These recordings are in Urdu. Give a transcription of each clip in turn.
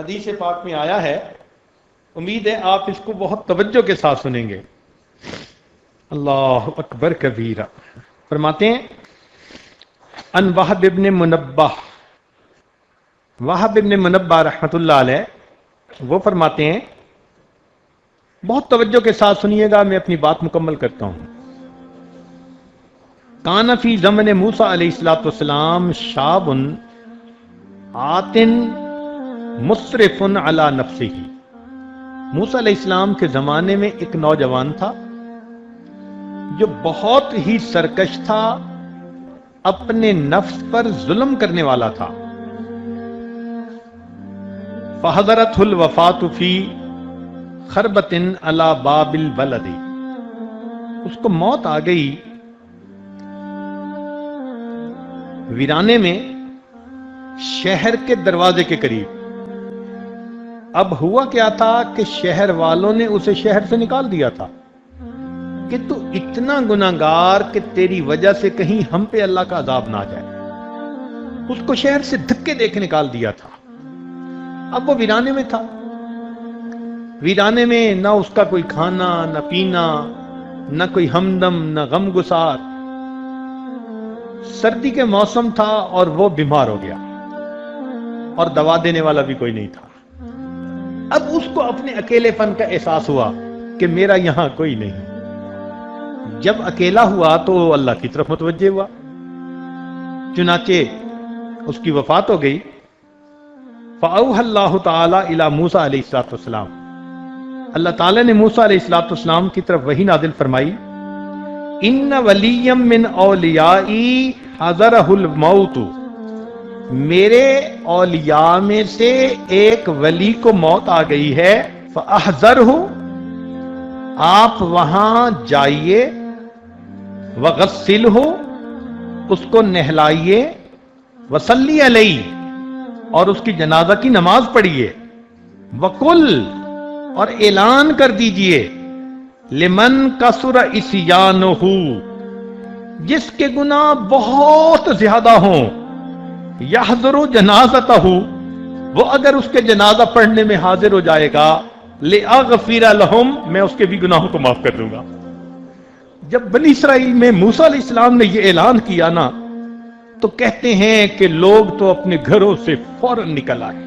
حدیث پاک میں آیا ہے، امید ہے آپ اس کو بہت توجہ کے ساتھ سنیں گے۔ اللہ اکبر کبیرہ۔ فرماتے ہیں ان وہب ابن منبہ، وہب ابن منبہ رحمۃ اللہ علیہ وہ فرماتے ہیں، بہت توجہ کے ساتھ سنیے گا، میں اپنی بات مکمل کرتا ہوں۔ کان فی زمن موسیٰ علیہ الصلوۃ والسلام شاب آتن مسرف علی نفسہ، موسیٰ علیہ السلام کے زمانے میں ایک نوجوان تھا جو بہت ہی سرکش تھا، اپنے نفس پر ظلم کرنے والا تھا۔ فحضرتہ الوفاۃ فی خربۃ علی باب البلد، اس کو موت آ گئی ویرانے میں شہر کے دروازے کے قریب۔ اب ہوا کیا تھا کہ شہر والوں نے اسے شہر سے نکال دیا تھا کہ تو اتنا گناہگار کہ تیری وجہ سے کہیں ہم پہ اللہ کا عذاب نہ آ جائے۔ اس کو شہر سے دھکے دے کے نکال دیا تھا۔ اب وہ ویرانے میں تھا، ویرانے میں نہ اس کا کوئی کھانا نہ پینا، نہ کوئی ہمدم نہ غم گسار۔ سردی کے موسم تھا اور وہ بیمار ہو گیا اور دوا دینے والا بھی کوئی نہیں تھا۔ اب اس کو اپنے اکیلے پن کا احساس ہوا کہ میرا یہاں کوئی نہیں۔ جب اکیلا ہوا تو اللہ کی طرف متوجہ ہوا، چنانچہ اس کی وفات ہو گئی۔ فأوحى اللہ تعالی الی موسیٰ علیہ السلام، اللہ تعالی نے موسیٰ علیہ السلام کی طرف وحی نازل فرمائی، ان ولیا من اولیائی حضرہ الموت، میرے اولیاء میں سے ایک ولی کو موت آ گئی ہے، فاحذرہ، آپ وہاں جائیے، وغسلہ، اس کو نہلائیے، وصلی علیہ، اور اس کی جنازہ کی نماز پڑھیے، وقل، اور اعلان کر دیجئے، لمن کثر عصیانہ، جس کے گناہ بہت زیادہ ہوں، یحضر جنازتہ، وہ اگر اس کے جنازہ پڑھنے میں حاضر ہو جائے گا، لأغفر لہم، میں اس کے بھی گناہوں کو معاف کر دوں گا۔ جب بنی اسرائیل میں موسیٰ علیہ السلام نے یہ اعلان کیا نا، تو کہتے ہیں کہ لوگ تو اپنے گھروں سے فوراً نکل آئے،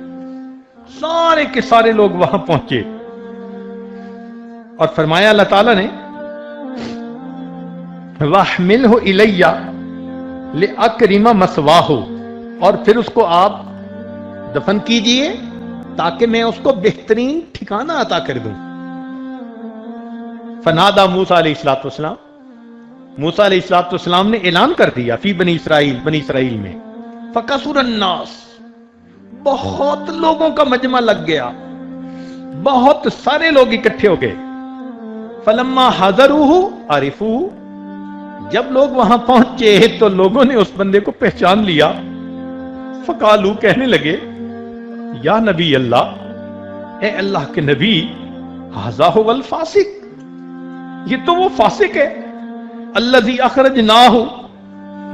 سارے کے سارے لوگ وہاں پہنچے، اور فرمایا اللہ تعالیٰ نے، وَاحْمِلْهُ إِلَيَّ لِأَكْرِمَ مَثْوَاهُ، اور پھر اس کو آپ دفن کیجئے تاکہ میں اس کو بہترین ٹھکانہ عطا کر دوں۔ فنادى موسیٰ علیہ السلام، موسیٰ علیہ السلام نے اعلان کر دیا، فی بنی اسرائیل، بنی اسرائیل میں، فَكَثُرَ النَّاسِ، بہت لوگوں کا مجمع لگ گیا، بہت سارے لوگ اکٹھے ہو گئے۔ فَلَمَّا حَضَرُوهُ عَرِفُوهُ، جب لوگ وہاں پہنچے تو لوگوں نے اس بندے کو پہچان لیا۔ فقالو، کہنے لگے، یا نبی اللہ، اے اللہ کے نبی، ھذا ھو الفاسق، یہ تو وہ فاسق ہے، الذی اخرجناہ،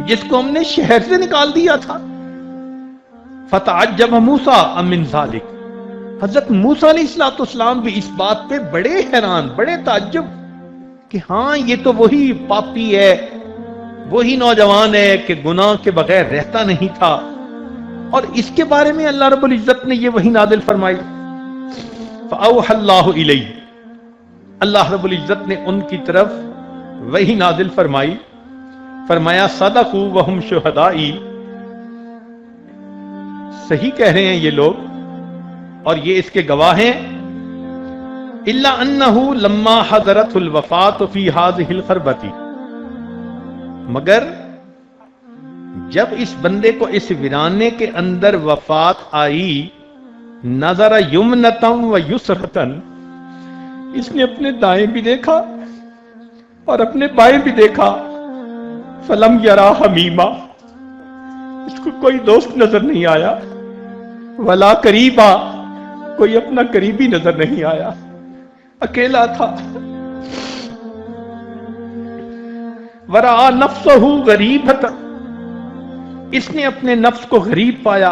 جس کو ہم نے شہر سے نکال دیا تھا۔ فتعجب موسیٰ من ذلک، حضرت موسیٰ علیہ السلام بھی اس بات پہ بڑے حیران، بڑے تعجب کہ ہاں یہ تو وہی پاپی ہے، وہی نوجوان ہے کہ گناہ کے بغیر رہتا نہیں تھا، اور اس کے بارے میں اللہ رب العزت نے یہ وحی نازل فرمائی۔ فأوحى اللہ الیہ، اللہ رب العزت نے ان کی طرف وحی نازل فرمائی، فرمایا صدقوا وہم شہدائی، صحیح کہہ رہے ہیں یہ لوگ اور یہ اس کے گواہ ہیں، الا انہ لما حضرت الوفات فی ہذہ الخربۃ، مگر جب اس بندے کو اس ویرانے کے اندر وفات آئی، نظر یمنتم و یسرتن، اس نے اپنے دائیں بھی دیکھا اور اپنے بائیں بھی دیکھا، فلم یرا حمیما، اس کو کوئی دوست نظر نہیں آیا، ولا قریبا، کوئی اپنا قریبی نظر نہیں آیا، اکیلا تھا۔ ورآ نفسہ غریبۃ، اس نے اپنے نفس کو غریب پایا،